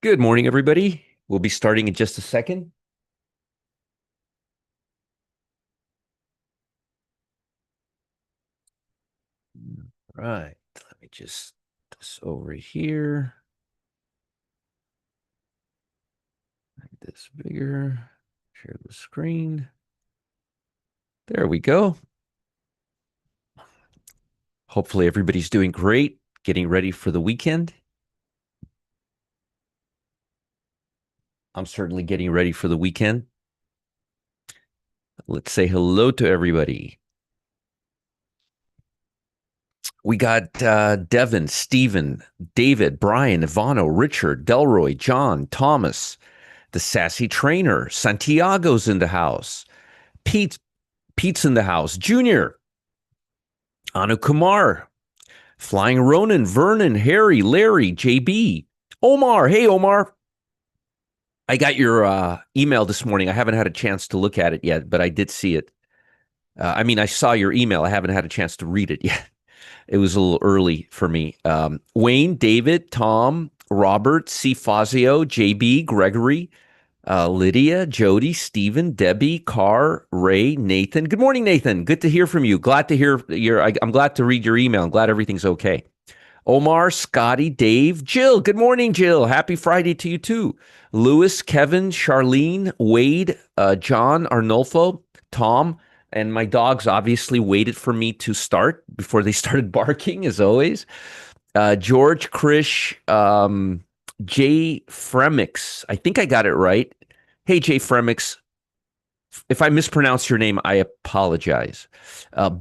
Good morning, everybody. We'll be starting in just a second. Right. Let me just put this over here. Make this bigger. Share the screen. There we go. Hopefully everybody's doing great, getting ready for the weekend. I'm certainly getting ready for the weekend. Let's say hello to everybody. We got Devin, Stephen, David, Brian, Ivano, Richard, Delroy, John, Thomas, the sassy trainer, Santiago's in the house. Pete's in the house. Junior, Anu Kumar, Flying Ronan, Vernon, Harry, Larry, JB, Omar. Hey, Omar. I got your email this morning. I haven't had a chance to look at it yet, but I did see it. I saw your email. I haven't had a chance to read it yet. It was a little early for me. Wayne, David, Tom, Robert, C. Fazio, JB, Gregory, Lydia, Jody, Stephen, Debbie, Carr, Ray, Nathan. Good morning, Nathan. Good to hear from you. Glad to hear I'm glad to read your email. I'm glad everything's okay. Omar, Scotty, Dave, Jill. Good morning, Jill. Happy Friday to you too. Lewis, Kevin, Charlene, Wade, John, Arnolfo, Tom, and my dogs obviously waited for me to start before they started barking, as always. George, Krish, Jay Fremix. I think I got it right. Hey, Jay Fremix. If I mispronounce your name, I apologize.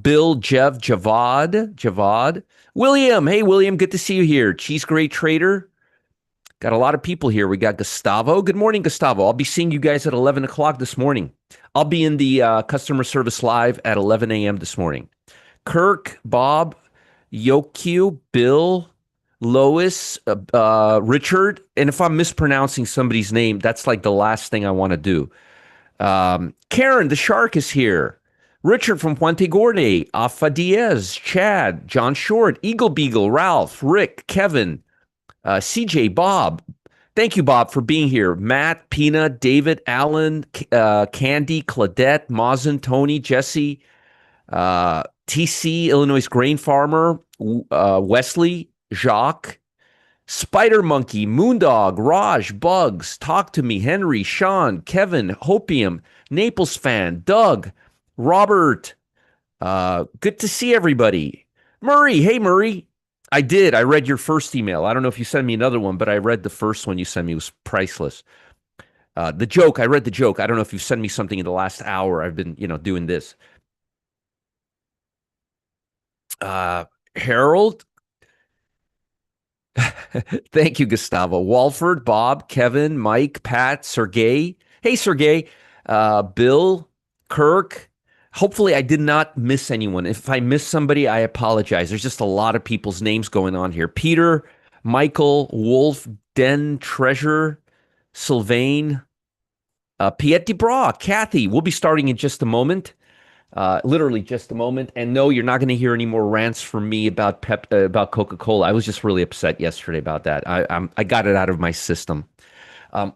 Bill, Javad, William. Hey, William, good to see you here. Cheese Great Trader. Got a lot of people here. We got Gustavo. Good morning, Gustavo. I'll be seeing you guys at 11 o'clock this morning. I'll be in the customer service live at 11 a.m. this morning. Kirk, Bob, Yokio, Bill, Lois, Richard. And if I'm mispronouncing somebody's name, that's like the last thing I want to do. Karen, the shark is here. Richard from Puente Gorda, Afa Diaz, Chad, John Short, Eagle Beagle, Ralph, Rick, Kevin, CJ, Bob. Thank you, Bob, for being here. Matt, Pina, David, Alan, Candy, Claudette, Mazen, Tony, Jesse, TC, Illinois Grain Farmer, Wesley, Jacques, Spider Monkey, Moondog, Raj, Bugs, Talk to Me, Henry, Sean, Kevin, Hopium, Naples Fan, Doug, Robert. Good to see everybody. Murray, hey Murray. I did. I read your first email. I don't know if you sent me another one, but I read the first one you sent me. It was priceless. The joke, I read the joke. I don't know if you sent me something in the last hour. I've been, doing this. Harold, thank you, Gustavo. Walford, Bob, Kevin, Mike, Pat, Sergey. Hey, Sergey. Bill, Kirk. Hopefully, I did not miss anyone. If I missed somebody, I apologize. There's just a lot of people's names going on here. Peter, Michael, Wolf, Den, Treasure, Sylvain, Piet DeBra, Kathy. We'll be starting in just a moment. Literally just a moment. And no, you're not going to hear any more rants from me about about Coca-Cola. I was just really upset yesterday about that. I got it out of my system.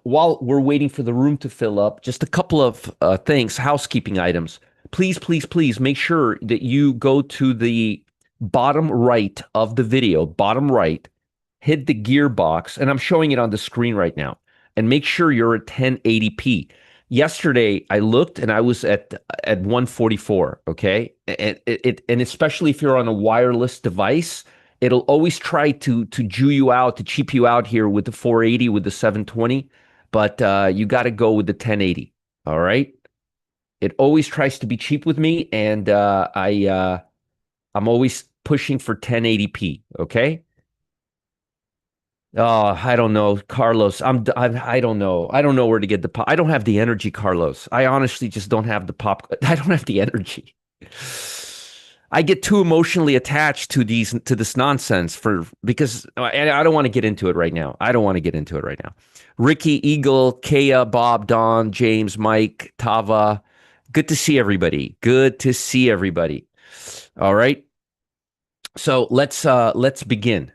While we're waiting for the room to fill up, just a couple of things, housekeeping items. Please, please, please make sure that you go to the bottom right of the video, bottom right, hit the gearbox, and I'm showing it on the screen right now, and make sure you're at 1080p. Yesterday, I looked and I was at 144. Okay, and especially if you're on a wireless device, it'll always try to Jew you out, to cheap you out here with the 480, with the 720, but you got to go with the 1080. All right, it always tries to be cheap with me, and I'm always pushing for 1080p. Okay. Oh, I don't know, Carlos. I don't know. I don't know where to get the pop. I don't have the energy, Carlos. I honestly just don't have the pop. I don't have the energy. I get too emotionally attached to this nonsense because I don't want to get into it right now. I don't want to get into it right now. Ricky, Eagle, Kea, Bob, Don, James, Mike, Tava. Good to see everybody. Good to see everybody. All right. So let's begin.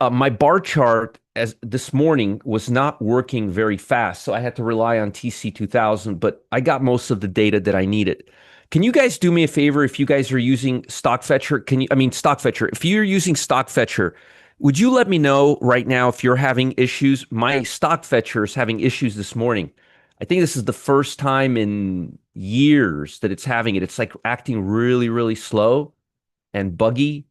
My bar chart as this morning was not working very fast, so I had to rely on TC2000, but I got most of the data that I needed. Can you guys do me a favor if you guys are using StockFetcher? StockFetcher, if you're using StockFetcher, would you let me know right now if you're having issues? My StockFetcher is having issues this morning. I think this is the first time in years that it's having it. It's like acting really, really slow and buggy.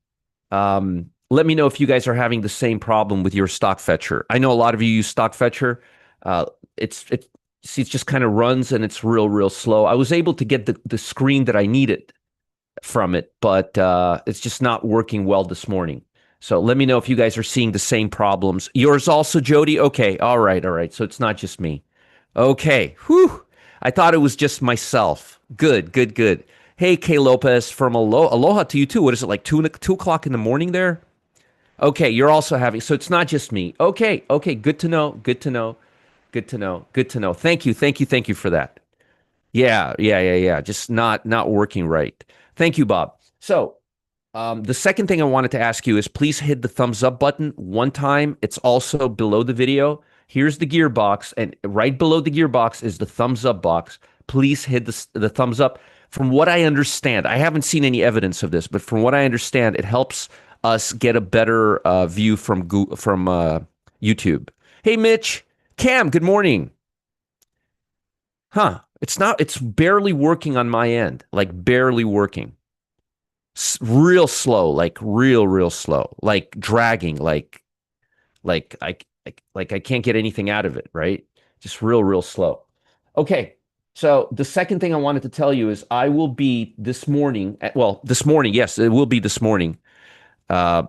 Let me know if you guys are having the same problem with your stock fetcher. I know a lot of you use stock fetcher. Uh, it just kind of runs and it's real, real slow. I was able to get the screen that I needed from it, but it's just not working well this morning. So let me know if you guys are seeing the same problems. Yours also, Jody? Okay. All right. All right. So it's not just me. Okay. Whew. I thought it was just myself. Good, good, good. Hey, Kay Lopez from Aloha to you too. What is it, like 2 o'clock in the morning there? Okay, you're also having, so it's not just me. Okay, okay, good to know. Good to know. Good to know. Good to know. Thank you. Thank you. Thank you for that. Yeah, yeah, yeah, yeah. Just not working right. Thank you, Bob. So, the second thing I wanted to ask you is please hit the thumbs up button one time. It's also below the video. Here's the gearbox, and right below the gearbox is the thumbs up box. Please hit the thumbs up. From what I understand, I haven't seen any evidence of this, but from what I understand, it helps us get a better view from YouTube. Hey, Mitch, Cam, good morning. Huh? It's barely working on my end, like barely working. Real slow, like real slow, like dragging, like I can't get anything out of it, right? Just real slow. Okay. So the second thing I wanted to tell you is I will be this morning, well, this morning, yes, it will be this morning. Uh,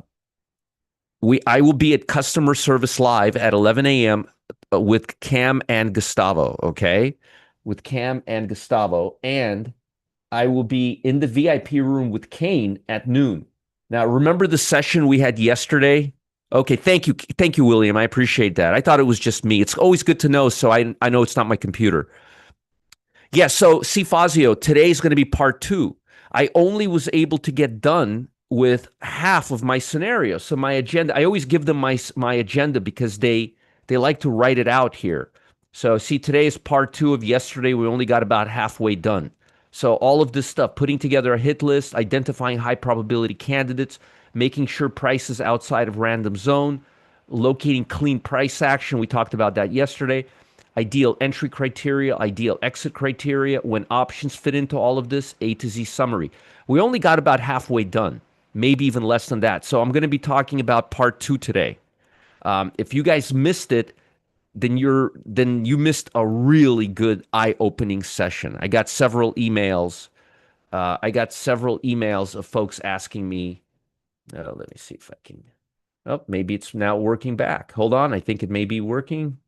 I will be at Customer Service Live at 11 a.m. With Cam and Gustavo, okay? With Cam and Gustavo, and I will be in the VIP room with Kane at noon. Now, remember the session we had yesterday? Okay, thank you. Thank you, William. I appreciate that. I thought it was just me. It's always good to know, so I know it's not my computer. Yeah, so see, Fazio, today is going to be part two. I only was able to get done with half of my scenario. So my agenda, I always give them my agenda because they like to write it out here. So see, today is part two of yesterday. We only got about halfway done. So all of this stuff, putting together a hit list, identifying high probability candidates, making sure prices outside of random zone, locating clean price action. We talked about that yesterday. Ideal entry criteria, ideal exit criteria, when options fit into all of this, A to Z summary. We only got about halfway done, maybe even less than that. So I'm going to be talking about part two today. If you guys missed it, then you missed a really good eye-opening session. I got several emails. Of folks asking me. Let me see if I can. Oh, maybe it's now working back. Hold on, I think it may be working.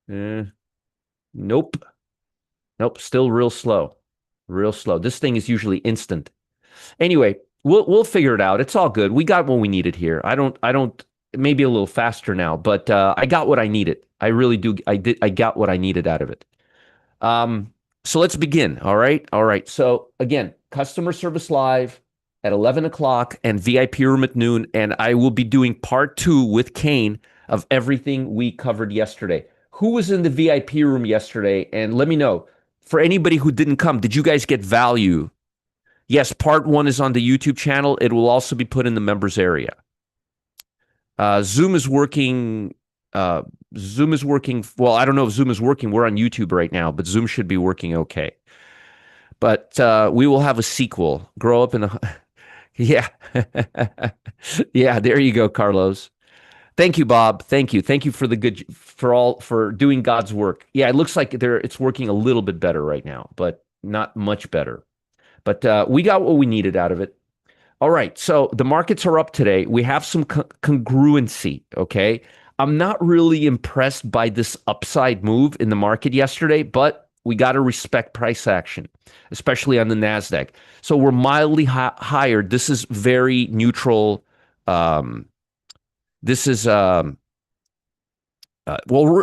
Nope. Nope. Still real slow. Real slow. This thing is usually instant. Anyway, we'll figure it out. It's all good. We got what we needed here. I don't maybe a little faster now, but I got what I needed. I really do. I got what I needed out of it. So let's begin. All right. All right. So again, customer service live at 11 o'clock and VIP room at noon. And I will be doing part two with Kane of everything we covered yesterday. Who was in the VIP room yesterday? And let me know. For anybody who didn't come, did you guys get value? Yes, part one is on the YouTube channel. It will also be put in the members area. Zoom is working. Zoom is working. Well, I don't know if Zoom is working. We're on YouTube right now, but Zoom should be working okay. But we will have a sequel. Grow up in a. Yeah. Yeah, there you go, Carlos. Thank you, Bob. Thank you. Thank you for the good for doing God's work. Yeah, it looks like it's working a little bit better right now, but not much better. But we got what we needed out of it. All right, so the markets are up today. We have some congruency, okay? I'm not really impressed by this upside move in the market yesterday, but we got to respect price action, especially on the NASDAQ. So we're mildly higher. This is very neutral. This is, well,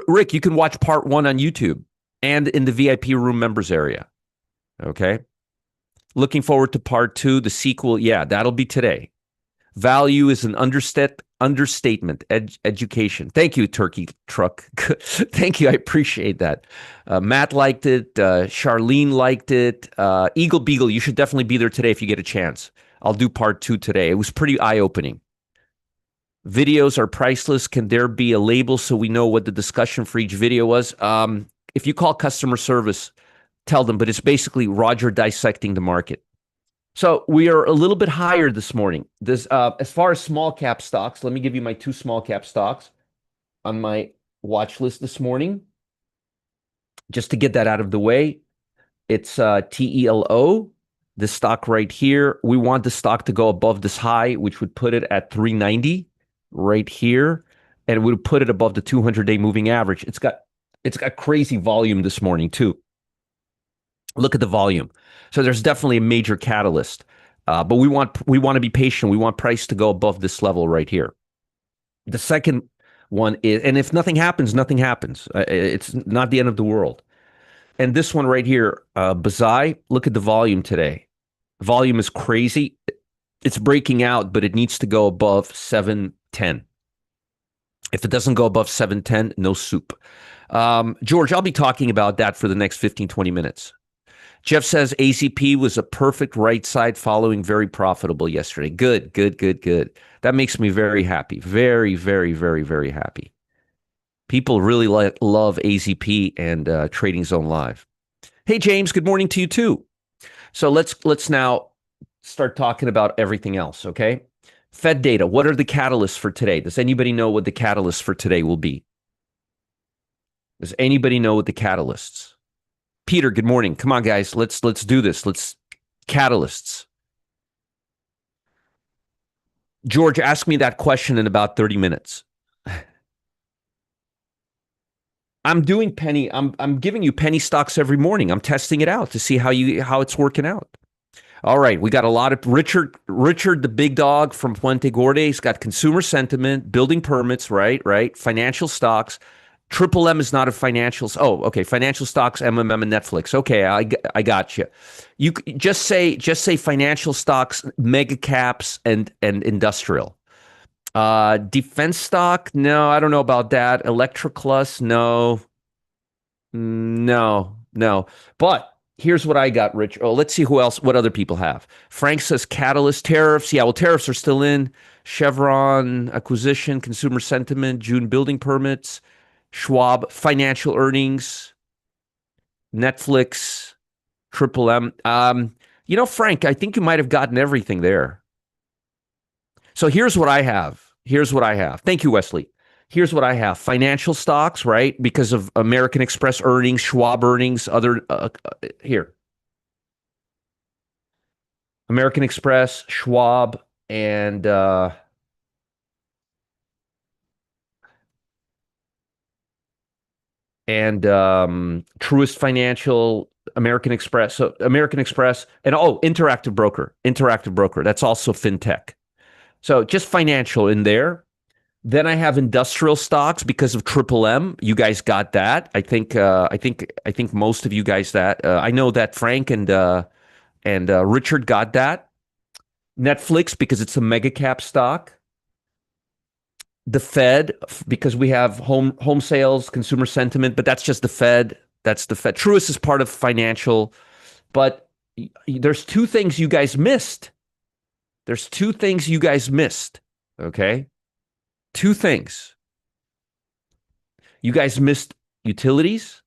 Rick, you can watch part one on YouTube and in the VIP room members area, okay? Looking forward to part two, the sequel. Yeah, that'll be today. Value is an understatement. Education. Thank you, Turkey Truck. Thank you. I appreciate that. Matt liked it. Charlene liked it. Eagle Beagle, you should definitely be there today if you get a chance. I'll do part 2 today. It was pretty eye-opening. Videos are priceless. Can there be a label so we know what the discussion for each video was? If you call customer service, tell them, but it's basically Roger dissecting the market. So we are a little bit higher this morning. As far as small cap stocks, let me give you my 2 small cap stocks on my watch list this morning. Just to get that out of the way, it's TELO, this stock right here. We want the stock to go above this high, which would put it at 390 right here, and it would put it above the 200-day moving average. It's got crazy volume this morning too. Look at the volume. So there's definitely a major catalyst, but we want to be patient. We want price to go above this level right here. The second one is, and if nothing happens, nothing happens. It's not the end of the world. And this one right here, Bazai, look at the volume today. Volume is crazy. It's breaking out, but it needs to go above 710. If it doesn't go above 710, no soup. George, I'll be talking about that for the next 15, 20 minutes. Jeff says AZP was a perfect right side following, very profitable yesterday. Good. That makes me very happy. Very, very, very, very happy. People really love AZP and Trading Zone Live. Hey, James, good morning to you too. So let's now start talking about everything else, okay? Fed data, what are the catalysts for today? Does anybody know what the catalysts for today will be? Does anybody know what the catalysts? Peter, good morning. Come on, guys. Let's do this. Catalysts. George, ask me that question in about 30 minutes. I'm doing penny. I'm giving you penny stocks every morning. I'm testing it out to see how it's working out. All right, we got a lot of Richard, the big dog from Puente Gorda. He's got consumer sentiment, building permits, right? Financial stocks. Triple M is not a financials. Oh, okay. Financial stocks, MMM, and Netflix. Okay, I got you. You just say financial stocks, mega caps, and industrial. Defense stock? No, I don't know about that. Electroclus? No. But here's what I got, Rich. Oh, let's see what other people have. Frank says catalyst, tariffs. Yeah, well, tariffs are still in. Chevron, acquisition, consumer sentiment, June building permits. Schwab, financial earnings, Netflix, Triple M. Frank, I think you might have gotten everything there. So here's what I have. Thank you, Wesley. Here's what I have. Financial stocks, right? Because of American Express earnings, Schwab earnings, here. American Express, Schwab, and Truist Financial, American Express. So American Express and Interactive Broker. That's also fintech. So just financial in there. Then I have industrial stocks because of Triple M. You guys got that. I think most of you guys that. I know that Frank and Richard got that. Netflix because it's a mega cap stock. The Fed, because we have home sales, consumer sentiment, but that's just the Fed. That's the Fed. Truist is part of financial, but there's 2 things you guys missed. Okay? 2 things. You guys missed utilities.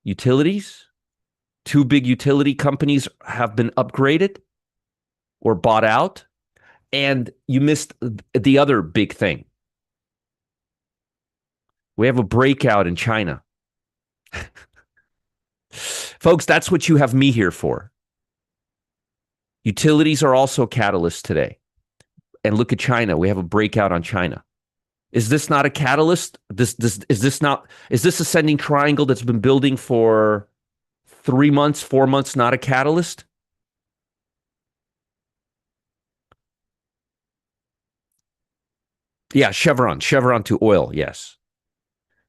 Utilities. 2 big utility companies have been upgraded or bought out, and you missed the other big thing. We have a breakout in China. Folks, that's what you have me here for. Utilities are also catalysts today. And look at China. We have a breakout on China. Is this not a catalyst? Is this ascending triangle that's been building for 3 months, 4 months, not a catalyst? Yeah, Chevron to oil, yes.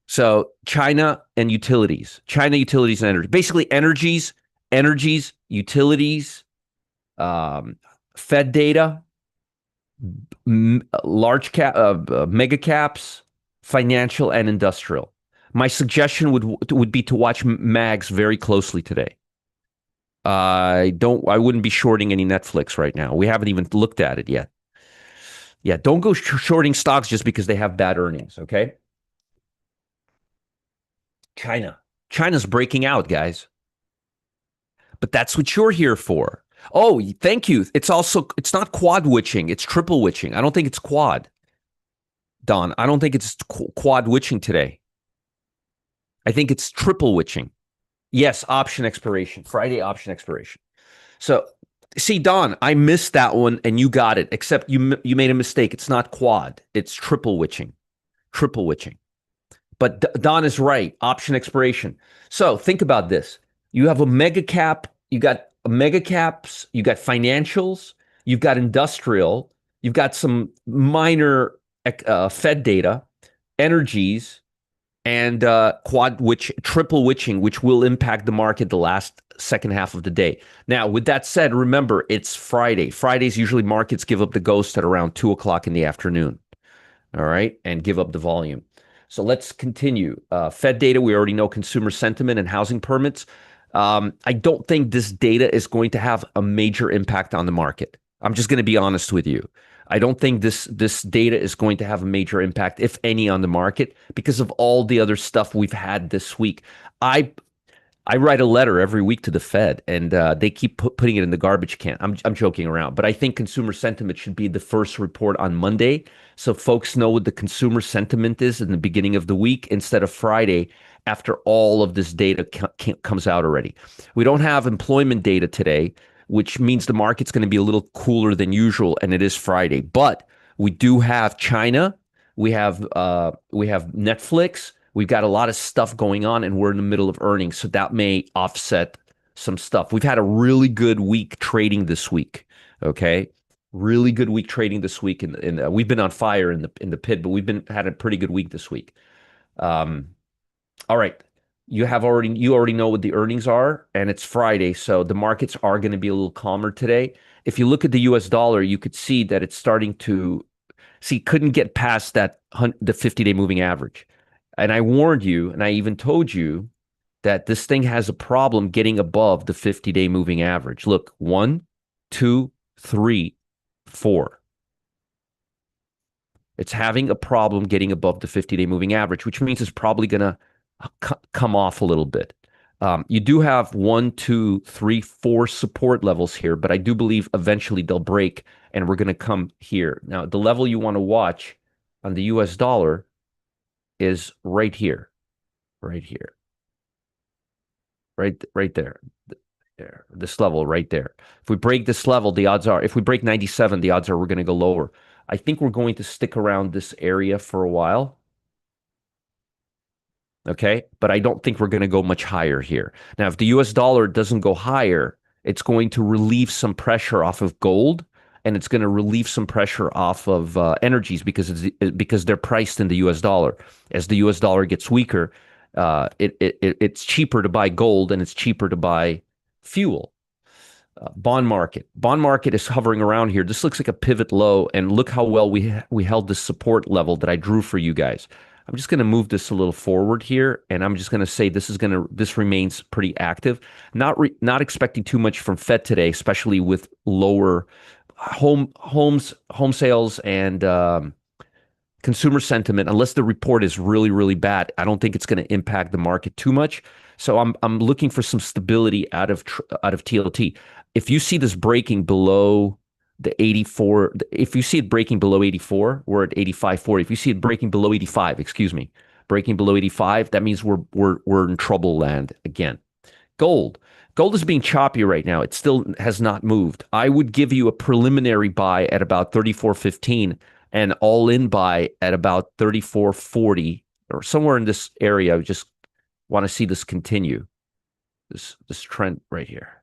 So China utilities and energy. Basically energies energies, utilities, um, Fed data, large cap, mega caps, financial and industrial. My suggestion would be to watch mags very closely today. I wouldn't be shorting any Netflix right now. We haven't even looked at it yet. Yeah, don't go shorting stocks just because they have bad earnings. Okay. China. China's breaking out, guys. But that's what you're here for. Oh, thank you. It's not quad witching, it's triple witching. I don't think it's quad, Don. I don't think it's quad witching today. I think it's triple witching. Yes, option expiration, Friday option expiration. So, see, Don, I missed that one and you got it, except you made a mistake. It's not quad, it's triple witching. Triple witching. But Don is right. Option expiration. So think about this. You have a mega cap. You got mega caps. You got financials. You've got industrial. You've got some minor Fed data, energies, and triple witching, which will impact the market the last second half of the day. Now, with that said, remember it's Friday. Fridays usually markets give up the ghost at around 2 o'clock in the afternoon. All right, and give up the volume. So let's continue. Fed data, we already know consumer sentiment and housing permits. I don't think this data is going to have a major impact on the market. I'm just going to be honest with you. I don't think this data is going to have a major impact, if any, on the market because of all the other stuff we've had this week. I I write a letter every week to the Fed, and they keep putting it in the garbage can. I'm joking around, but I think consumer sentiment should be the first report on Monday, so folks know what the consumer sentiment is in the beginning of the week instead of Friday after all of this data comes out already. We don't have employment data today, which means the market's going to be a little cooler than usual, and it is Friday. But we do have China, we have Netflix. We've got a lot of stuff going on, and we're in the middle of earnings, so that may offset some stuff. We've had a really good week trading this week. Okay, really good week trading this week, and we've been on fire in the pit, but had a pretty good week this week. Um, all right, you already know what the earnings are, and it's Friday, so the markets are going to be a little calmer today. If you look at the U.S. dollar, you could see that it's starting to couldn't get past the 50-day moving average. And I warned you, and I even told you that this thing has a problem getting above the 50-day moving average. Look, 1, 2, 3, 4. It's having a problem getting above the 50-day moving average, which means it's probably going to come off a little bit. You do have 1, 2, 3, 4 support levels here, but I do believe eventually they'll break, and we're going to come here. Now, the level you want to watch on the U.S. dollar is right here, right here, right there, this level right there. If we break this level, the odds are, if we break 97, the odds are we're going to go lower. I think we're going to stick around this area for a while. Okay, but I don't think we're going to go much higher here. Now, if the US dollar doesn't go higher, it's going to relieve some pressure off of gold, and it's going to relieve some pressure off of energies because they're priced in the US dollar. As the US dollar gets weaker, it's cheaper to buy gold and it's cheaper to buy fuel. Bond market is hovering around here. This looks like a pivot low, and look how well we held this support level that I drew for you guys. I'm just going to move this a little forward here, and I'm just going to say this remains pretty active. Not expecting too much from Fed today, especially with lower home sales and consumer sentiment. Unless the report is really, really bad, I don't think it's going to impact the market too much. So I'm looking for some stability out of TLT. If you see this breaking below the 84, if you see it breaking below 84, we're at 85.40. If you see it breaking below 85, excuse me, breaking below 85, that means we're in trouble land again. Gold is being choppy right now. It still has not moved. I would give you a preliminary buy at about 34.15 and all-in buy at about 34.40 or somewhere in this area. I just want to see this continue. This trend right here.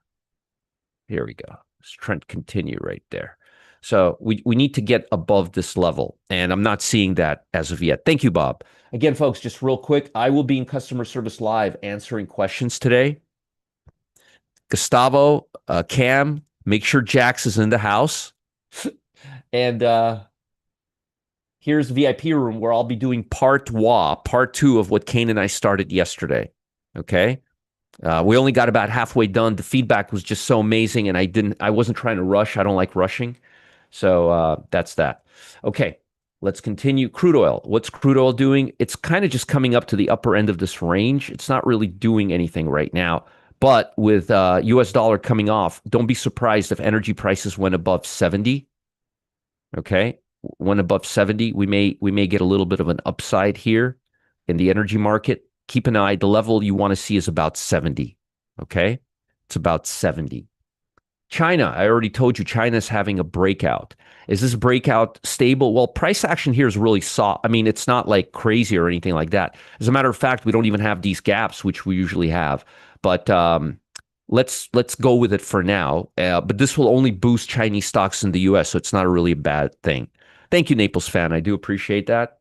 Here we go. This trend continue right there. So we need to get above this level, and I'm not seeing that as of yet. Thank you, Bob. Again, folks, just real quick, I will be in customer service live answering questions today. Gustavo, Cam, make sure Jax is in the house. And here's the VIP room where I'll be doing part two of what Kane and I started yesterday. Okay. We only got about halfway done. The feedback was just so amazing, and I wasn't trying to rush. I don't like rushing. So that's that. Okay, let's continue. Crude oil. What's crude oil doing? It's kind of just coming up to the upper end of this range. It's not really doing anything right now. But with US dollar coming off, don't be surprised if energy prices went above 70. Okay. Went above 70. We may get a little bit of an upside here in the energy market. Keep an eye. The level you want to see is about 70. Okay. It's about 70. China, I already told you, China's having a breakout. Is this breakout stable? Well, price action here is really soft. I mean, it's not like crazy or anything like that. As a matter of fact, we don't even have these gaps, which we usually have. But let's go with it for now. But this will only boost Chinese stocks in the U.S., so it's not really a bad thing. Thank you, Naples fan. I do appreciate that.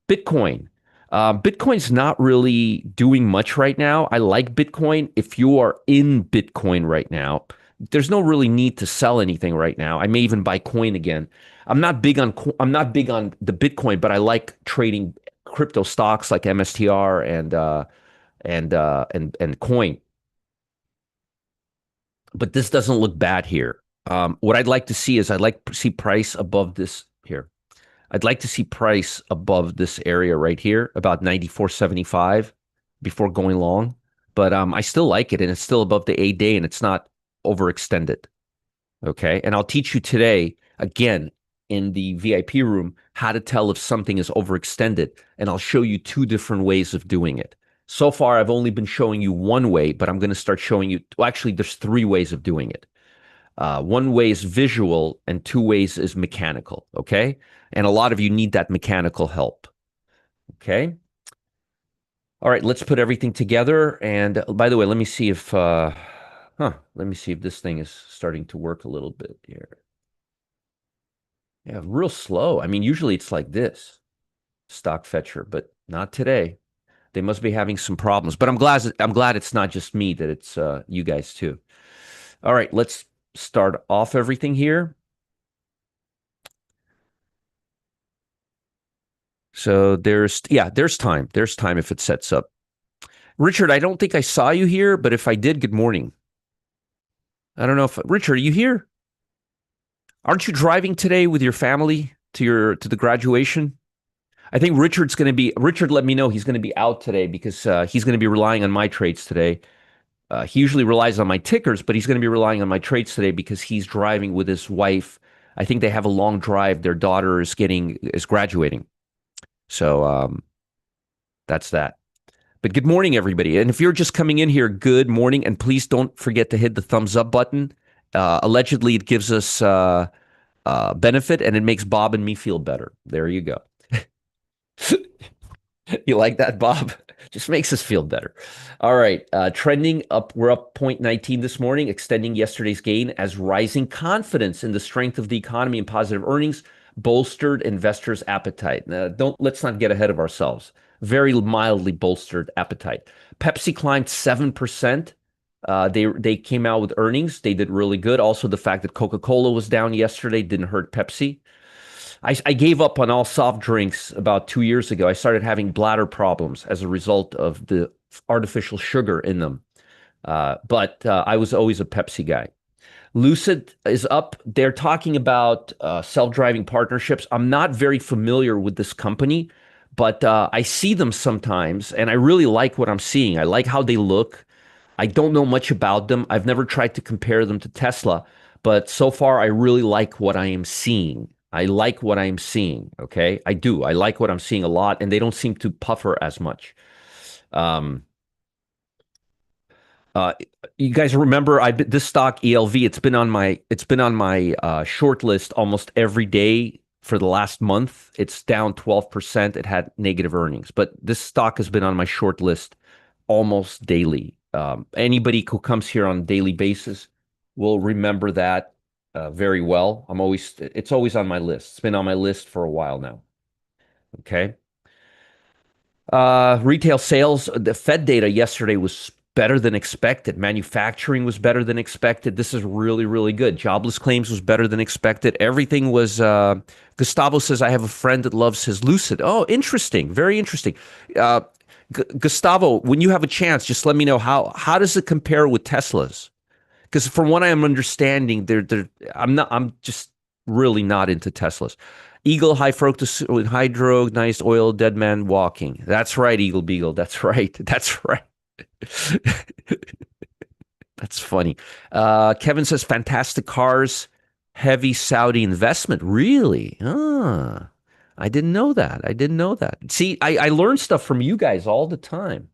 Bitcoin. Bitcoin's not really doing much right now. I like Bitcoin. If you are in Bitcoin right now, there's no really need to sell anything right now. I may even buy coin again. I'm not big on the Bitcoin, but I like trading crypto stocks like MSTR and coin. But this doesn't look bad here. What I'd like to see is I'd like to see price above this here. I'd like to see price above this area right here, about 94.75 before going long. But I still like it, and it's still above the 8-day, and it's not overextended. Okay. And I'll teach you today, again, in the VIP room, how to tell if something is overextended. And I'll show you two different ways of doing it. So far, I've only been showing you one way, but I'm going to start showing you. Well, actually, there's three ways of doing it. One way is visual, and two ways is mechanical. Okay. And a lot of you need that mechanical help. Okay. All right. Let's put everything together. And by the way, let me see if. Let me see if this thing is starting to work a little bit here. Yeah, real slow. I mean, usually it's like this, stock fetcher, but not today. They must be having some problems. But I'm glad it's not just me, that it's you guys too. All right, let's start off everything here. So there's time. There's time if it sets up. Richard, I don't think I saw you here, but if I did, good morning. I don't know if Richard, are you here? Aren't you driving today with your family to the graduation? I think Richard let me know he's going to be out today because he's going to be relying on my trades today. He usually relies on my tickers, but he's going to be relying on my trades today because he's driving with his wife. I think they have a long drive. Their daughter is graduating. So that's that. But good morning, everybody. And if you're just coming in here, good morning. And please don't forget to hit the thumbs up button. Allegedly, it gives us benefit, and it makes Bob and me feel better. There you go. You like that, Bob? Just makes us feel better. All right. Trending up. We're up 0.19 this morning, extending yesterday's gain as rising confidence in the strength of the economy and positive earnings bolstered investors' appetite. Let's not get ahead of ourselves. Very mildly bolstered appetite. Pepsi climbed 7%. They came out with earnings. They did really good. Also, the fact that Coca-Cola was down yesterday didn't hurt Pepsi. I gave up on all soft drinks about 2 years ago. I started having bladder problems as a result of the artificial sugar in them. But I was always a Pepsi guy. Lucid is up. They're talking about self-driving partnerships. I'm not very familiar with this company, but I see them sometimes, and I really like what I'm seeing. I like how they look. I don't know much about them. I've never tried to compare them to Tesla, but so far I really like what I am seeing. I like what I am seeing. Okay. I do. I like what I'm seeing a lot, and they don't seem to puffer as much. Um, uh, you guys remember this stock ELV? It's been on my short list almost every day for the last month. It's down 12%. It had negative earnings, but this stock has been on my short list almost daily. Anybody who comes here on a daily basis will remember that very well. It's always on my list. It's been on my list for a while now. Okay. Retail sales, the Fed data yesterday was better than expected. Manufacturing was better than expected. This is really, really good. Jobless claims was better than expected. Everything was. Gustavo says, I have a friend that loves his Lucid. Oh, interesting. Very interesting. Uh, Gustavo, when you have a chance, just let me know how does it compare with Tesla's? Because from what I am understanding, I'm just really not into Teslas. Eagle high fructose with hydrogenized oil, dead man walking. That's right, Eagle Beagle. That's right. That's right. That's funny. Kevin says fantastic cars, heavy Saudi investment. Really? I didn't know that. I didn't know that. See, I learn stuff from you guys all the time.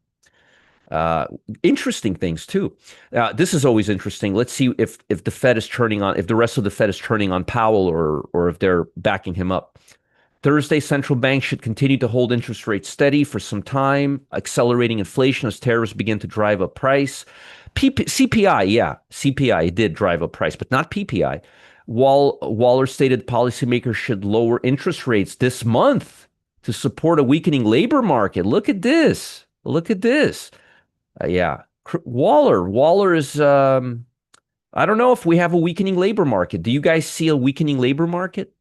Uh, Interesting things too. This is always interesting. Let's see if the Fed is turning on, if the rest of the Fed is turning on Powell or if they're backing him up. Thursday, central banks should continue to hold interest rates steady for some time, accelerating inflation as tariffs begin to drive up price. CPI, yeah, CPI did drive up price, but not PPI. Waller stated policymakers should lower interest rates this month to support a weakening labor market. Look at this. Look at this. Yeah. Waller is, I don't know if we have a weakening labor market. Do you guys see a weakening labor market?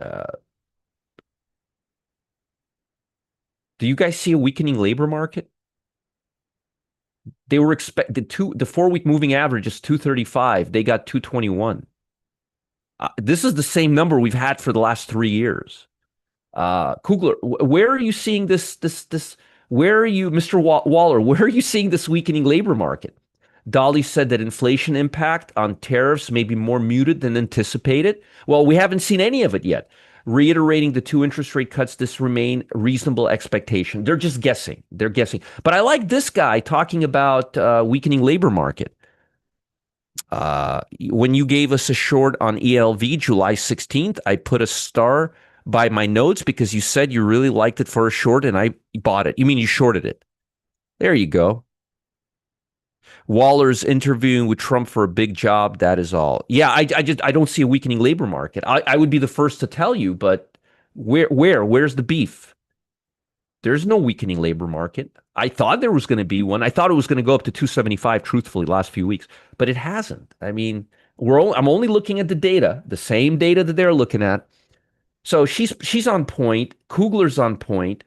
Uh, do you guys see a weakening labor market? They were expected the 4 week moving average is 235. They got 221. This is the same number we've had for the last 3 years. Kugler, where are you seeing this? Where are you, Mr. Waller? Where are you seeing this weakening labor market? Dolly said that inflation impact on tariffs may be more muted than anticipated. Well, we haven't seen any of it yet. Reiterating the two interest rate cuts, this remain a reasonable expectation. They're just guessing. They're guessing. But I like this guy talking about weakening labor market. When you gave us a short on ELV July 16th, I put a star by my notes because you said you really liked it for a short and I bought it. You mean you shorted it? There you go. Waller's interviewing with Trump for a big job. That is all. Yeah, I don't see a weakening labor market. I would be the first to tell you, but where's the beef? There's no weakening labor market. I thought there was going to be one. I thought it was going to go up to 275, truthfully, last few weeks, but it hasn't. I mean, I'm only looking at the data, the same data that they're looking at. So she's on point. Kugler's on point.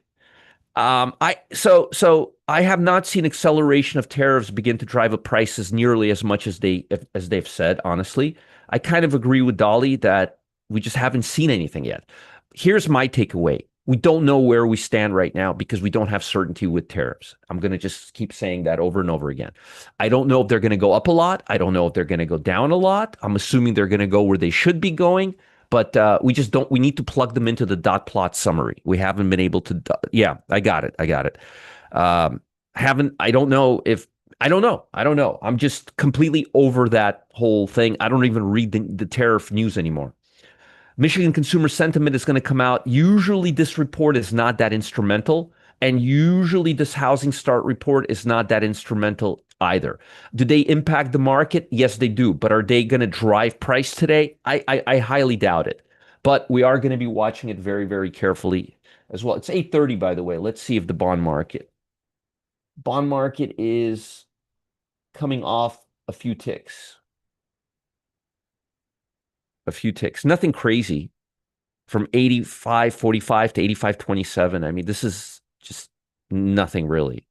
So I have not seen acceleration of tariffs begin to drive up prices nearly as much as they've said. Honestly, I kind of agree with Dolly that we just haven't seen anything yet. Here's my takeaway. We don't know where we stand right now because we don't have certainty with tariffs. I'm going to just keep saying that over and over again. I don't know if they're going to go up a lot. I don't know if they're going to go down a lot. I'm assuming they're going to go where they should be going. But we just don't. We need to plug them into the dot plot summary. We haven't been able to. Yeah, I got it. I got it. Haven't. I don't know if. I don't know. I don't know. I'm just completely over that whole thing. I don't even read the tariff news anymore. Michigan consumer sentiment is going to come out. Usually, this report is not that instrumental, and usually, this housing start report is not that instrumental either. Do they impact the market? Yes, they do. But are they going to drive price today? I highly doubt it. But we are going to be watching it very, very carefully as well. It's 8:30, by the way. Let's see if the bond market is coming off a few ticks. A few ticks. Nothing crazy from 85.45 to 85.27. I mean, this is just nothing really.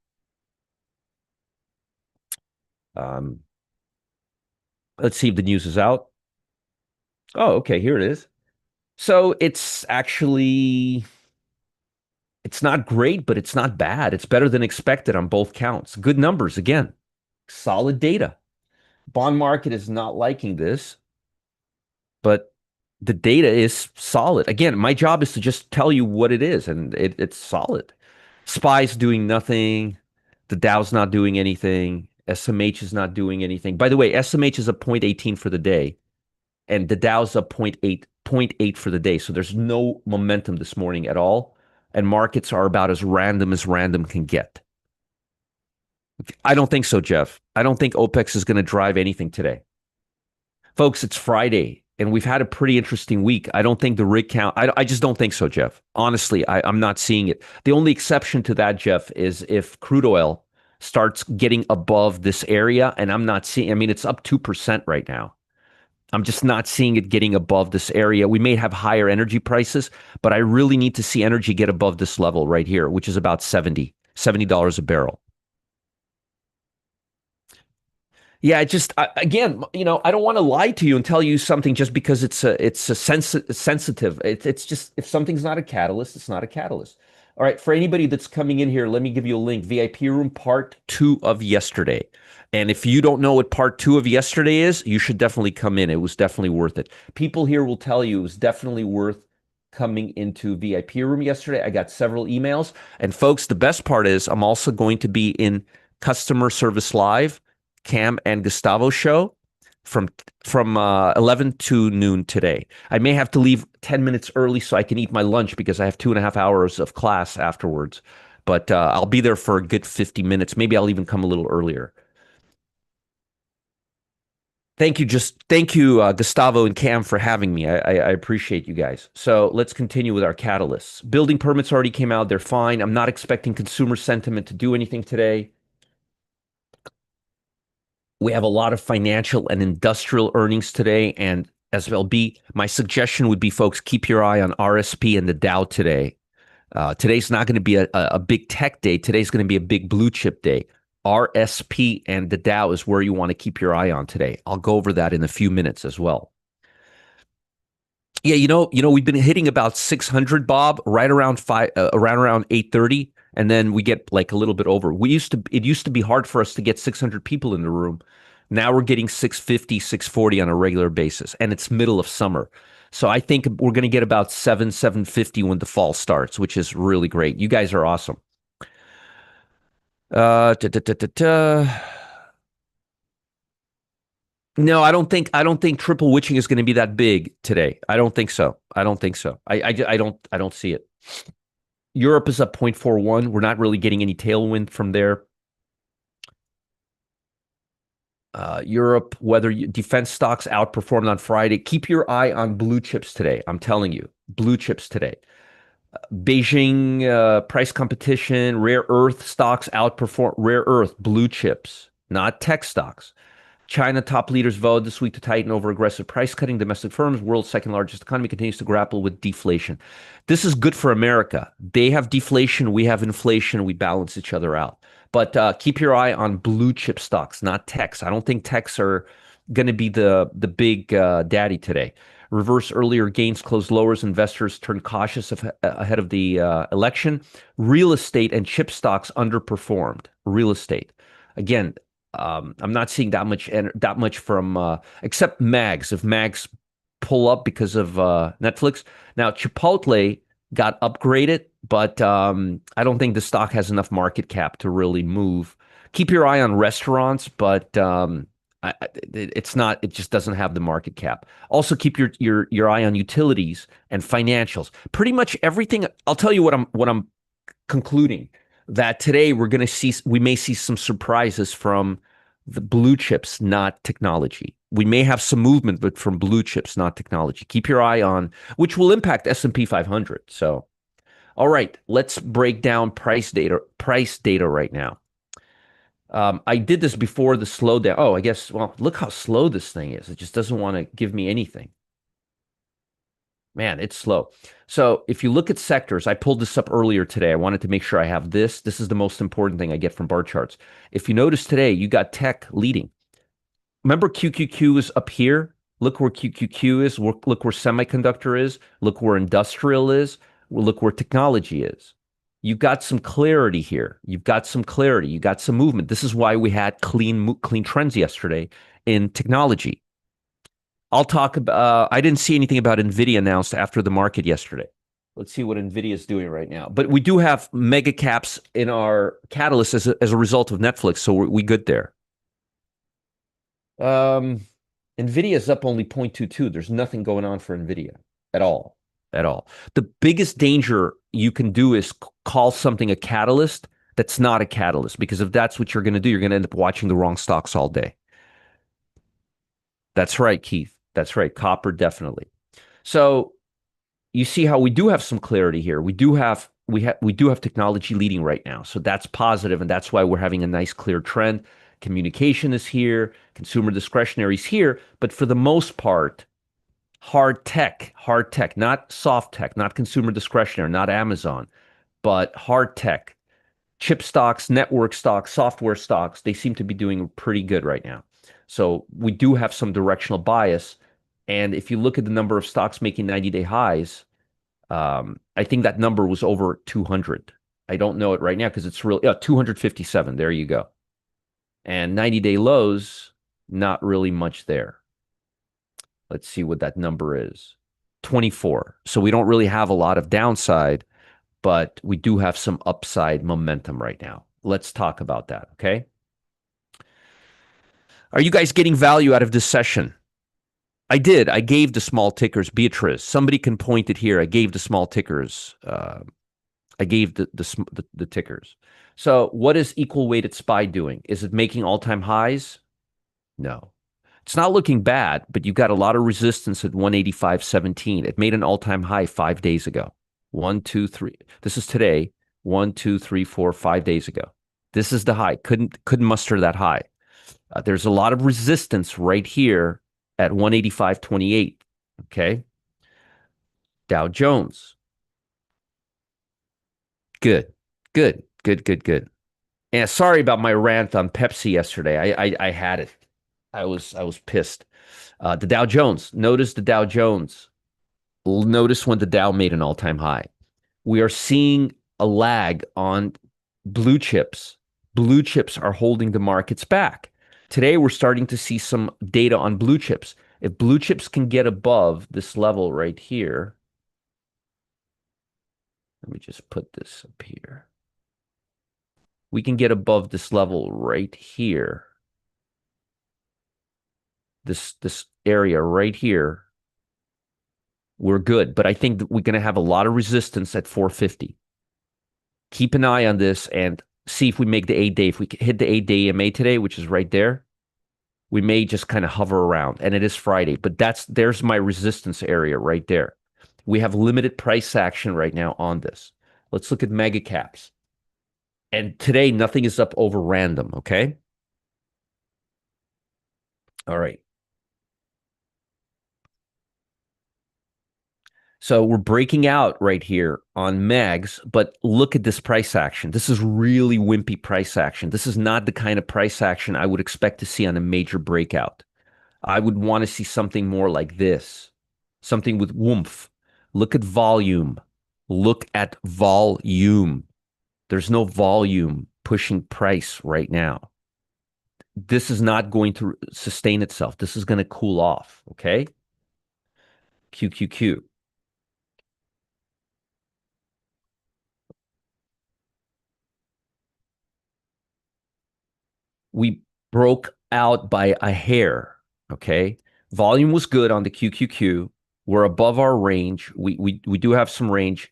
Um, let's see if the news is out. Oh, okay, here it is. So it's not great, but it's not bad. It's better than expected on both counts. Good numbers again. Solid data. Bond market is not liking this, but the data is solid. Again, my job is to just tell you what it is, and it's solid. SPY's doing nothing. The Dow's not doing anything. SMH is not doing anything. By the way, SMH is a 0.18 for the day, and the Dow's up point eight for the day. So there's no momentum this morning at all. And markets are about as random can get. I don't think so, Jeff. I don't think OPEX is going to drive anything today. Folks, it's Friday, and we've had a pretty interesting week. I don't think the rig count, I just don't think so, Jeff. Honestly, I'm not seeing it. The only exception to that, Jeff, is if crude oil starts getting above this area, and I'm not seeing, I mean, it's up 2% right now. I'm just not seeing it getting above this area. We may have higher energy prices, but I really need to see energy get above this level right here, which is about $70 a barrel. Yeah, again, I don't want to lie to you and tell you something just because it's sensitive. It's just if something's not a catalyst, it's not a catalyst. All right, for anybody that's coming in here, let me give you a link. VIP room part two of yesterday. And if you don't know what part two of yesterday is, you should definitely come in. It was definitely worth it. People here will tell you it was definitely worth coming into VIP room yesterday. I got several emails. And folks, the best part is I'm also going to be in customer service live Cam and Gustavo show from 11 to noon today. I may have to leave 10 minutes early so I can eat my lunch because I have 2.5 hours of class afterwards. But I'll be there for a good 50 minutes. Maybe I'll even come a little earlier. Thank you, Gustavo and Cam, for having me. I appreciate you guys. So let's continue with our catalysts. Building permits already came out. They're fine. I'm not expecting consumer sentiment to do anything today. We have a lot of financial and industrial earnings today. And as well, my suggestion would be, folks, keep your eye on RSP and the Dow today. Today's not going to be a big tech day. Today's going to be a big blue chip day. RSP and the Dow is where you want to keep your eye on today. I'll go over that in a few minutes as well. Yeah, we've been hitting about 600, Bob, right around around 8:30, and then we get like a little bit over. It used to be hard for us to get 600 people in the room. Now we're getting 650, 640 on a regular basis, and it's middle of summer. So I think we're going to get about 750 when the fall starts, which is really great. You guys are awesome. Uh, da, da, da, da, da. No, I don't think triple witching is going to be that big today. I don't think so. I don't think so. I don't see it. Europe is up 0.41. We're not really getting any tailwind from there. Europe, defense stocks outperformed on Friday. Keep your eye on blue chips today. I'm telling you, blue chips today. Beijing price competition, rare earth stocks outperform rare earth blue chips, not tech stocks. China top leaders vowed this week to tighten over aggressive price cutting. Domestic firms, world's second largest economy, continues to grapple with deflation. This is good for America. They have deflation, we have inflation, we balance each other out. But keep your eye on blue chip stocks, not techs. I don't think techs are going to be the big daddy today. Reverse earlier gains closed lower as investors turn cautious ahead of the election. Real estate and chip stocks underperformed. Real estate. Again, I'm not seeing that much from except Mags. If Mags pull up because of Netflix. Now Chipotle got upgraded, but I don't think the stock has enough market cap to really move. Keep your eye on restaurants, but it's not. It just doesn't have the market cap. Also, keep your eye on utilities and financials. Pretty much everything. I'll tell you what I'm concluding that today we may see some surprises from the blue chips, not technology. We may have some movement, but from blue chips, not technology. Keep your eye on, which will impact S&P 500. So, all right, let's break down price data right now. I did this before the slowdown. Oh, I guess, well, look how slow this thing is. It just doesn't want to give me anything. Man, it's slow. So if you look at sectors, I pulled this up earlier today. I wanted to make sure I have this. This is the most important thing I get from bar charts. If you notice today, you got tech leading. Remember QQQ is up here? Look where QQQ is. Look where semiconductor is. Look where industrial is. Look where technology is. You've got some clarity here. You've got some clarity. You got some movement. This is why we had clean trends yesterday in technology. I'll talk about, I didn't see anything about NVIDIA announced after the market yesterday. Let's see what NVIDIA is doing right now. But we do have mega caps in our catalyst as a result of Netflix. So we good there. NVIDIA is up only 0.22. There's nothing going on for NVIDIA at all. At all. The biggest danger you can do is call something a catalyst that's not a catalyst. Because if that's what you're going to do, you're going to end up watching the wrong stocks all day. That's right, Keith. That's right. Copper, definitely. So you see how we do have some clarity here. We we do have technology leading right now. So that's positive, and that's why we're having a nice clear trend. Communication is here, consumer discretionary is here, but for the most part, hard tech, not soft tech, not consumer discretionary, not Amazon, but hard tech, chip stocks, network stocks, software stocks, they seem to be doing pretty good right now. So we do have some directional bias. And if you look at the number of stocks making 90-day highs, I think that number was over 200. I don't know it right now because it's really 257. There you go. And 90-day lows, not really much there. Let's see what that number is. 24. So we don't really have a lot of downside, but we do have some upside momentum right now. Let's talk about that, okay? Are you guys getting value out of this session? I did. I gave the small tickers, Beatrice. Somebody can point it here. I gave the small tickers. I gave the tickers. So what is equal weighted SPY doing? Is it making all-time highs? No. It's not looking bad, but you've got a lot of resistance at 185.17. It made an all-time high 5 days ago. 1, 2, 3. This is today. 1, 2, 3, 4, 5 days ago. This is the high. Couldn't muster that high. There's a lot of resistance right here at 185.28. Okay. Dow Jones. Good. Good. Good. Good. Good. And sorry about my rant on Pepsi yesterday. I had it. I was pissed. The Dow Jones. Notice the Dow Jones. Notice when the Dow made an all-time high. We are seeing a lag on blue chips. Blue chips are holding the markets back. Today, we're starting to see some data on blue chips. If blue chips can get above this level right here, let me just put this up here. We can get above this level right here. This area right here. We're good, but I think that we're going to have a lot of resistance at 450. Keep an eye on this and see if we make the 8-day. If we hit the 8-day EMA today, which is right there, we may just kind of hover around. And it is Friday, but there's my resistance area right there. We have limited price action right now on this. Let's look at mega caps. And today, nothing is up over random, okay? All right. So we're breaking out right here on MAGs, but look at this price action. This is really wimpy price action. This is not the kind of price action I would expect to see on a major breakout. I would want to see something more like this, something with woomph. Look at volume. Look at volume. There's no volume pushing price right now. This is not going to sustain itself. This is going to cool off, okay? QQQ. We broke out by a hair, okay? Volume was good on the QQQ. We're above our range. We do have some range.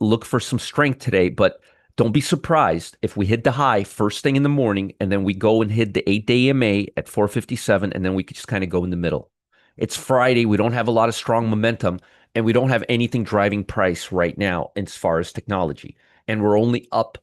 Look for some strength today, but don't be surprised if we hit the high first thing in the morning and then we go and hit the 8-day EMA at 457 and then we could just kind of go in the middle. It's Friday. We don't have a lot of strong momentum and we don't have anything driving price right now as far as technology. And we're only up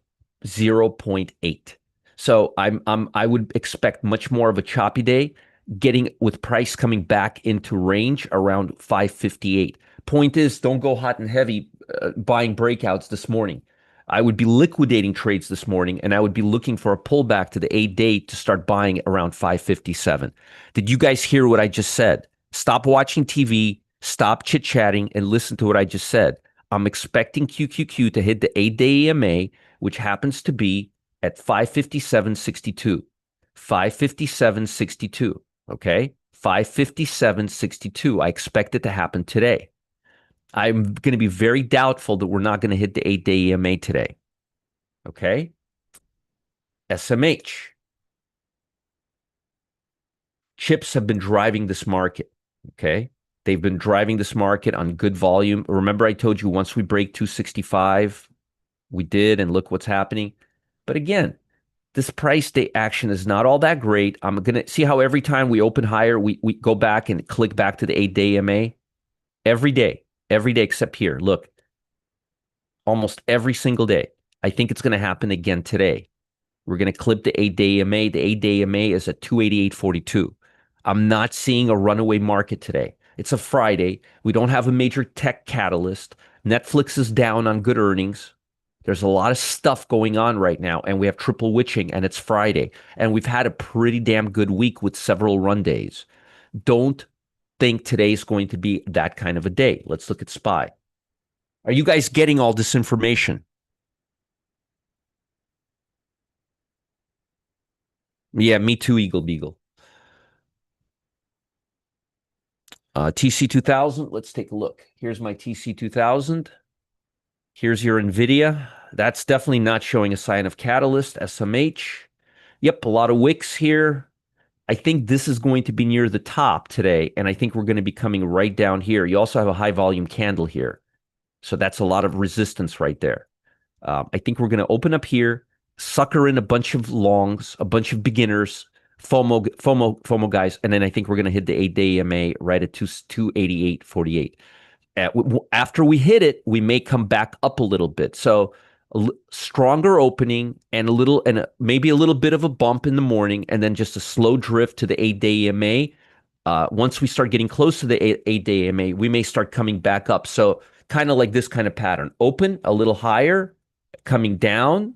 0.8. So I would expect much more of a choppy day, getting with price coming back into range around 558. Point is, don't go hot and heavy buying breakouts this morning. I would be liquidating trades this morning, and I would be looking for a pullback to the 8-day to start buying around 557. Did you guys hear what I just said? Stop watching TV, stop chit-chatting, and listen to what I just said. I'm expecting QQQ to hit the 8-day EMA, which happens to be at 557.62. 557.62, okay? 557.62. I expect it to happen today. I'm going to be very doubtful that we're not going to hit the 8-day EMA today. Okay? SMH. Chips have been driving this market. Okay? They've been driving this market on good volume. Remember I told you once we break 265, we did, and look what's happening. But again, this price day action is not all that great. I'm going to see how every time we open higher, we go back and click back to the 8-day EMA every day except here. Look, almost every single day. I think it's going to happen again today. We're going to clip the 8-day EMA. The 8-day EMA is at 288.42. I'm not seeing a runaway market today. It's a Friday. We don't have a major tech catalyst. Netflix is down on good earnings. There's a lot of stuff going on right now, and we have triple witching, and it's Friday. And we've had a pretty damn good week with several run days. Don't think today's going to be that kind of a day. Let's look at SPY. Are you guys getting all this information? Yeah, me too, Eagle Beagle. TC 2000, let's take a look. Here's my TC 2000. Here's your NVIDIA. That's definitely not showing a sign of catalyst. SMH. Yep, a lot of wicks here. I think this is going to be near the top today, and I think we're going to be coming right down here. You also have a high volume candle here. So that's a lot of resistance right there. I think we're going to open up here, sucker in a bunch of longs, a bunch of beginners, FOMO guys, and then I think we're going to hit the 8-day EMA right at 288.48. After we hit it, we may come back up a little bit. So stronger opening and maybe a little bit of a bump in the morning, and then just a slow drift to the 8-day EMA. Once we start getting close to the 8-day EMA, we may start coming back up. So kind of like this kind of pattern: open a little higher, coming down,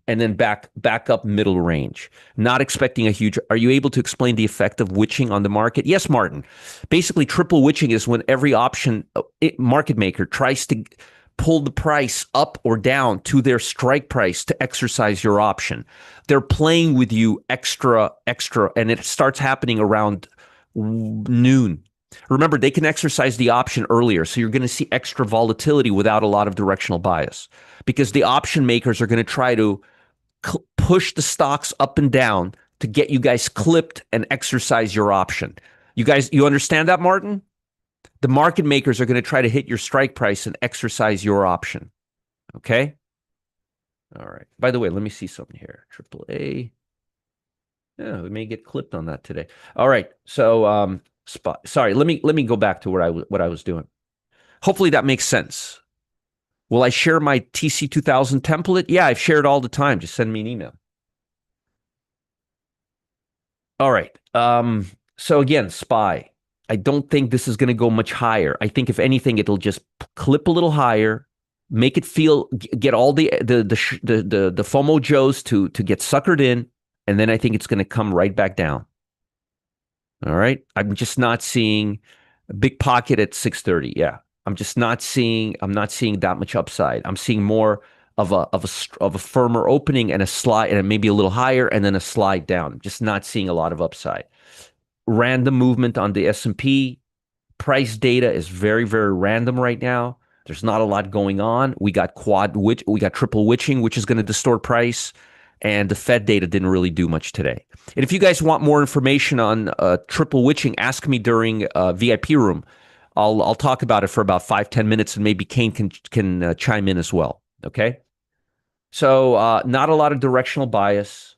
and then back up middle range. Not expecting a huge. Are you able to explain the effect of witching on the market? Yes, Martin. Basically, triple witching is when every option market maker tries to pull the price up or down to their strike price to exercise your option. They're playing with you extra, and it starts happening around noon. Remember, they can exercise the option earlier, so you're going to see extra volatility without a lot of directional bias, because the option makers are going to try to push the stocks up and down to get you guys clipped and exercise your option. You understand that, Martin? The market makers are going to try to hit your strike price and exercise your option. Okay? All right. By the way, let me see something here. Triple A. Yeah, we may get clipped on that today. All right. So, sorry. Let me go back to what I was doing. Hopefully that makes sense. Will I share my TC 2000 template? Yeah, I've shared all the time. Just send me an email. All right. So again, SPY. I don't think this is going to go much higher. I think if anything, it'll just clip a little higher, make it feel, get all the FOMO Joes to get suckered in, and then I think it's going to come right back down. All right. I'm just not seeing a big pocket at 630. Yeah. I'm not seeing that much upside. I'm seeing more of a firmer opening and a slide, and maybe a little higher and then a slide down. I'm just not seeing a lot of upside. Random movement on the S&P. Price data is very, very random right now. There's not a lot going on. We got triple witching, which is going to distort price. And the Fed data didn't really do much today. And if you guys want more information on triple witching, ask me during VIP room. I'll talk about it for about 5-10 minutes, and maybe Kane can chime in as well. Okay. So not a lot of directional bias.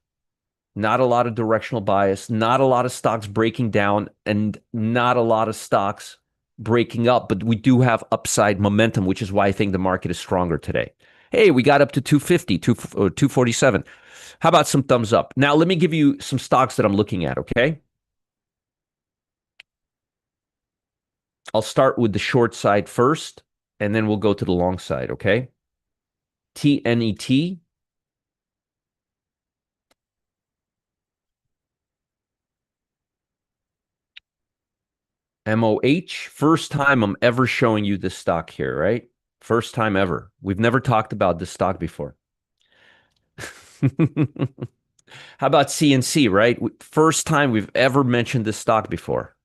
Not a lot of directional bias. Not a lot of stocks breaking down, and not a lot of stocks breaking up. But we do have upside momentum, which is why I think the market is stronger today. Hey, we got up to 250, 247. How about some thumbs up? Now, let me give you some stocks that I'm looking at, okay? I'll start with the short side first, and then we'll go to the long side, okay? TNET. MOH. First time I'm ever showing you this stock here, right? First time ever. We've never talked about this stock before. How about CNC, right? First time we've ever mentioned this stock before.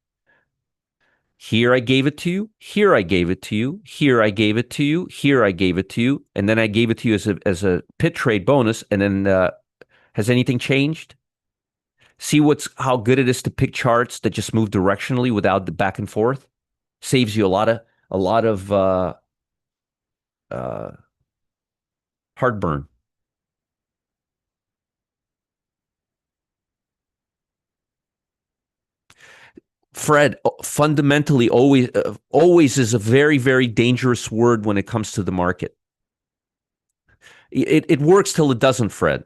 Here I gave it to you. Here I gave it to you. Here I gave it to you. Here I gave it to you. And then I gave it to you as a pit trade bonus. And then has anything changed? See how good it is to pick charts that just move directionally without the back and forth? Saves you a lot of heartburn. Fred, fundamentally, always is a very, very dangerous word when it comes to the market. It works till it doesn't, Fred.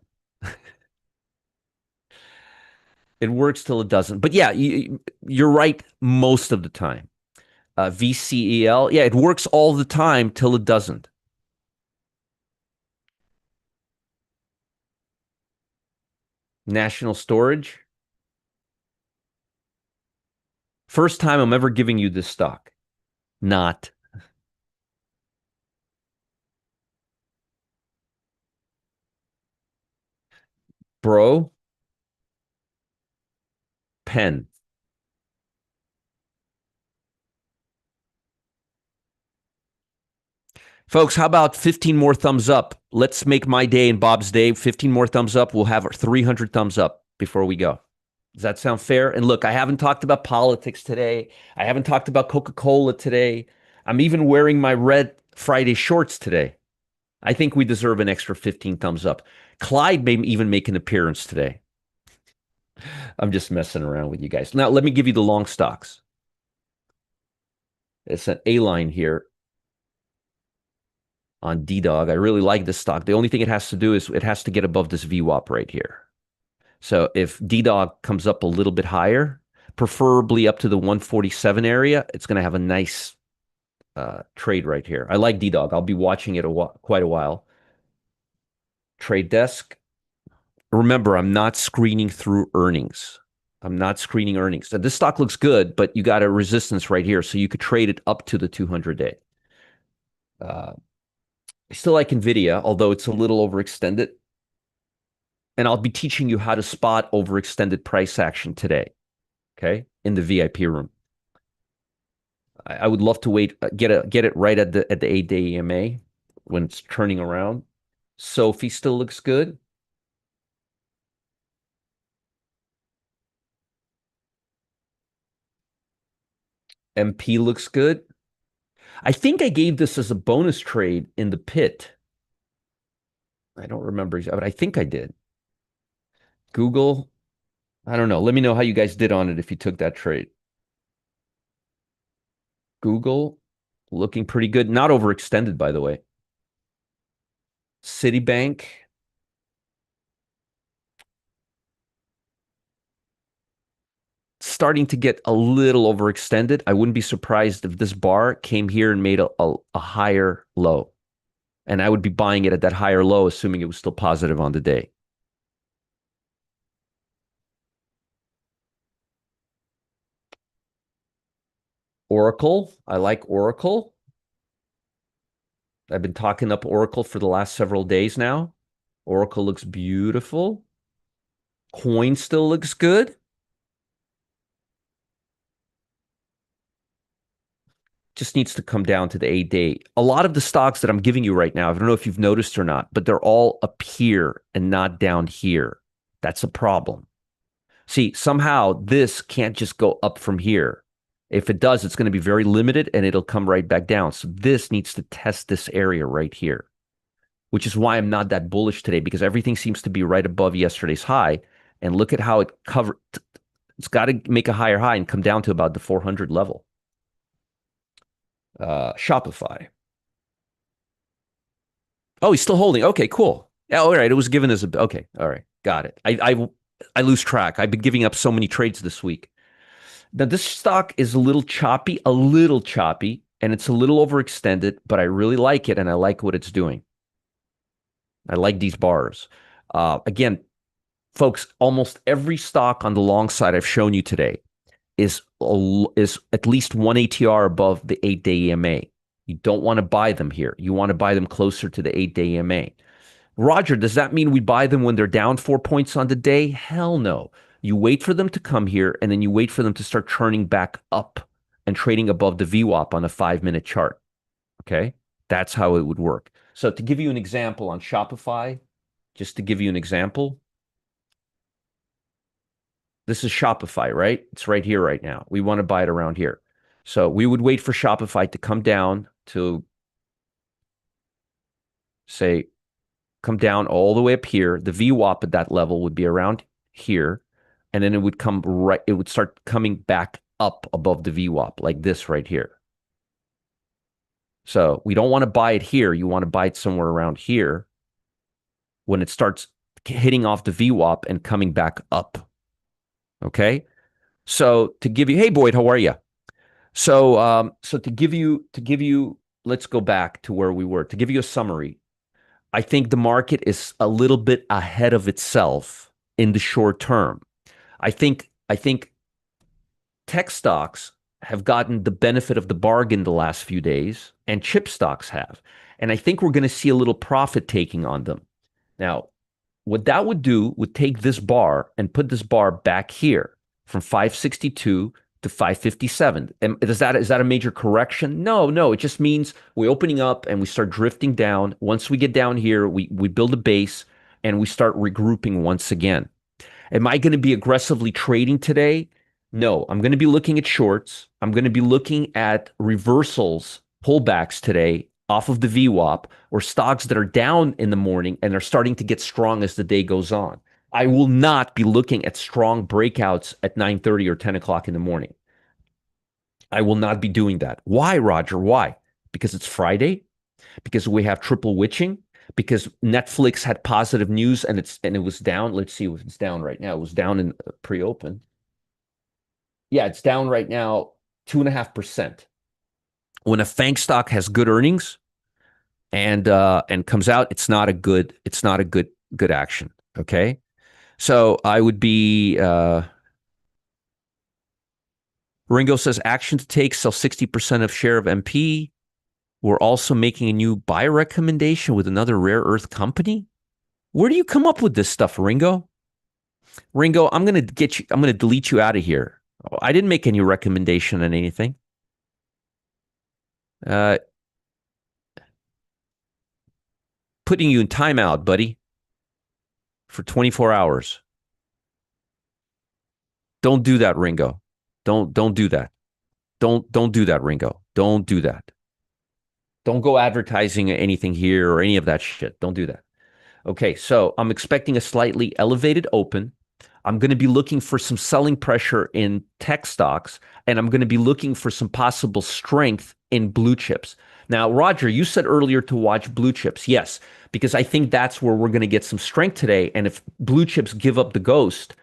It works till it doesn't. But yeah, you're right most of the time. VCEL, yeah, it works all the time till it doesn't. National storage. First time I'm ever giving you this stock. Not. Bro, pen. Folks, how about 15 more thumbs up? Let's make my day and Bob's day 15 more thumbs up. We'll have 300 thumbs up before we go. Does that sound fair? And look, I haven't talked about politics today. I haven't talked about Coca-Cola today. I'm even wearing my red Friday shorts today. I think we deserve an extra 15 thumbs up. Clyde may even make an appearance today. I'm just messing around with you guys. Now, let me give you the long stocks. It's an A line here on D-Dog. I really like this stock. The only thing it has to do is it has to get above this VWAP right here. So if D-Dog comes up a little bit higher, preferably up to the 147 area, it's going to have a nice trade right here. I like D-Dog. I'll be watching it quite a while. Trade desk. Remember, I'm not screening through earnings. I'm not screening earnings. So this stock looks good, but you got a resistance right here. So you could trade it up to the 200-day. I still like NVIDIA, although it's a little overextended. And I'll be teaching you how to spot overextended price action today, okay, in the VIP room. I would love to wait, get it right at the 8-day EMA when it's turning around. Sophie still looks good. MP looks good. I think I gave this as a bonus trade in the pit. I don't remember, but I think I did. Google, I don't know. Let me know how you guys did on it if you took that trade. Google, looking pretty good. Not overextended, by the way. Citibank. Starting to get a little overextended. I wouldn't be surprised if this bar came here and made a higher low. And I would be buying it at that higher low, assuming it was still positive on the day. Oracle. I like Oracle. I've been talking up Oracle for the last several days now. Oracle looks beautiful. Coin still looks good. Just needs to come down to the 8-day. A lot of the stocks that I'm giving you right now, I don't know if you've noticed or not, but they're all up here and not down here. That's a problem. See, somehow this can't just go up from here. If it does, it's going to be very limited and it'll come right back down. So this needs to test this area right here, which is why I'm not that bullish today, because everything seems to be right above yesterday's high. And look at how it covered. It's got to make a higher high and come down to about the 400 level. Shopify. Oh, he's still holding. Okay, cool. Yeah, all right. It was given as a okay. All right, got it. I lose track. I've been giving up so many trades this week. Now this stock is a little choppy, and it's a little overextended, but I really like it, and I like what it's doing. I like these bars. Again, folks, almost every stock on the long side I've shown you today is at least one ATR above the 8-day EMA. You don't want to buy them here. You want to buy them closer to the 8-day EMA. Roger, does that mean we buy them when they're down 4 points on the day? Hell no. You wait for them to come here, and then you wait for them to start churning back up and trading above the VWAP on a 5-minute chart. Okay? That's how it would work. So to give you an example on Shopify, just to give you an example, this is Shopify, right? It's right here right now. We want to buy it around here. So we would wait for Shopify to come down to, say, come down all the way up here. The VWAP at that level would be around here. And then it would come right, it would start coming back up above the VWAP like this right here. So we don't want to buy it here. You want to buy it somewhere around here. when it starts hitting off the VWAP and coming back up. Okay. So to give you, hey Boyd, how are you? So to give you, let's go back to where we were. To give you a summary, I think the market is a little bit ahead of itself in the short term. I think tech stocks have gotten the benefit of the bargain the last few days, and chip stocks have. And I think we're going to see a little profit taking on them. Now, what that would do would take this bar and put this bar back here from 562 to 557. And is that a major correction? No, no. It just means we're opening up and we start drifting down. Once we get down here, we build a base and we start regrouping once again. Am I going to be aggressively trading today? No, I'm going to be looking at shorts. I'm going to be looking at reversals, pullbacks today off of the VWAP, or stocks that are down in the morning and are starting to get strong as the day goes on. I will not be looking at strong breakouts at 9:30 or 10 o'clock in the morning. I will not be doing that. Why, Roger? Why? Because it's Friday, because we have triple witching, because Netflix had positive news and it was down. Let's see if it's down right now. It was down in pre-open. Yeah, it's down right now 2.5%. When a FANG stock has good earnings and comes out, it's not a good action. Okay. So I would be Ringo says action to take, sell 60% of share of MP. We're also making a new buy recommendation with another rare earth company. Where do you come up with this stuff, Ringo? Ringo, I'm going to delete you out of here. I didn't make any recommendation on anything. Putting you in timeout, buddy, for 24 hours. Don't do that, Ringo. Don't do that. Don't do that, Ringo. Don't do that. Don't go advertising anything here or any of that shit. Don't do that. Okay, so I'm expecting a slightly elevated open. I'm going to be looking for some selling pressure in tech stocks, and I'm going to be looking for some possible strength in blue chips. Now, Roger, you said earlier to watch blue chips. Yes, because I think that's where we're going to get some strength today. And if blue chips give up the ghost,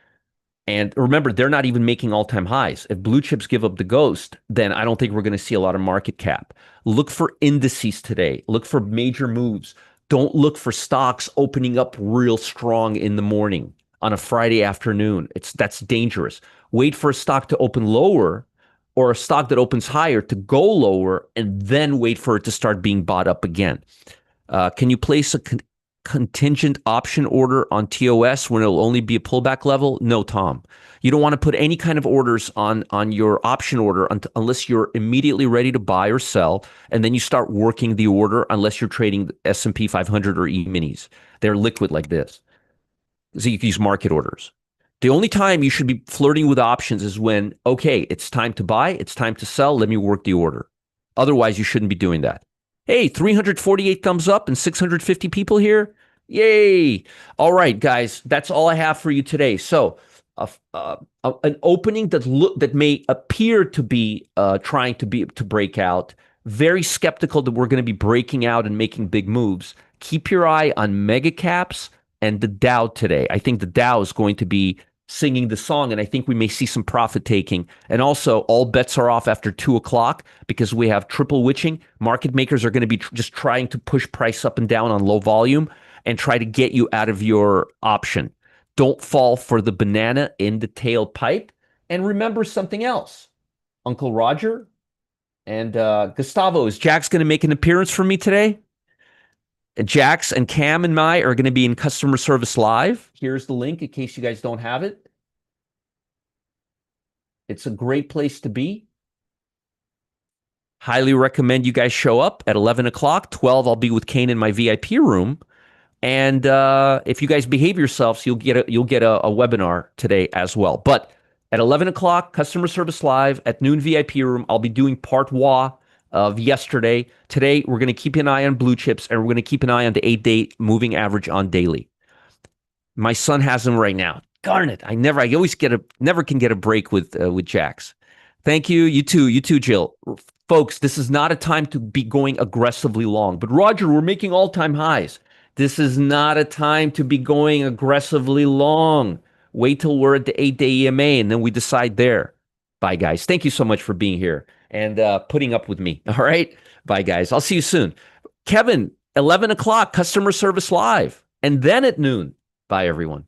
and remember, they're not even making all-time highs. If blue chips give up the ghost, then I don't think we're going to see a lot of market cap. Look for indices today. Look for major moves. Don't look for stocks opening up real strong in the morning on a Friday afternoon. That's dangerous. Wait for a stock to open lower or a stock that opens higher to go lower, and then wait for it to start being bought up again. Can you place a contingent option order on TOS when it'll only be a pullback level? No, Tom. You don't want to put any kind of orders on your option order unless you're immediately ready to buy or sell, and then you start working the order unless you're trading S&P 500 or E-minis. They're liquid like this. So you can use market orders. The only time you should be flirting with options is when, okay, it's time to buy, it's time to sell, let me work the order. Otherwise, you shouldn't be doing that. Hey, 348 thumbs up and 650 people here. Yay. All right, guys, that's all I have for you today. So an opening that may appear to be trying to break out. Very skeptical that we're going to be breaking out and making big moves. Keep your eye on mega caps and the Dow today. I think the Dow is going to be singing the song, and I think we may see some profit taking. And also, all bets are off after 2 o'clock because we have triple witching. Market makers are going to be just trying to push price up and down on low volume and try to get you out of your option. Don't fall for the banana in the tailpipe. And remember something else. Uncle Roger and Gustavo, is Jax going to make an appearance for me today? Jax and Cam and I are going to be in Customer Service Live. Here's the link in case you guys don't have it. It's a great place to be. Highly recommend you guys show up at 11 o'clock. 12, I'll be with Kane in my VIP room. And if you guys behave yourselves, you'll get a webinar today as well. But at 11 o'clock, Customer Service Live, at noon VIP room, I'll be doing part one of yesterday. Today, we're going to keep an eye on blue chips, and we're going to keep an eye on the 8-day moving average on daily. My son has them right now. Darn it. I always never can get a break with Jax. Thank you. You too, Jill. Folks, this is not a time to be going aggressively long. But Roger, we're making all-time highs. This is not a time to be going aggressively long. Wait till we're at the 8-day EMA and then we decide there. Bye, guys. Thank you so much for being here and putting up with me. All right. Bye, guys. I'll see you soon. Kevin, 11 o'clock, customer service live. And then at noon. Bye, everyone.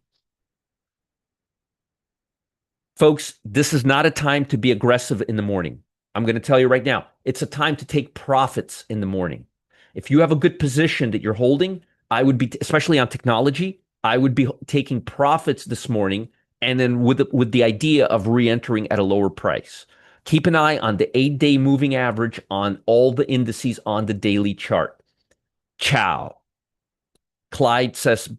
Folks, this is not a time to be aggressive in the morning. I'm going to tell you right now, it's a time to take profits in the morning. If you have a good position that you're holding, I would be, especially on technology, I would be taking profits this morning and then with the idea of re-entering at a lower price. Keep an eye on the 8-day moving average on all the indices on the daily chart. Ciao. Clyde says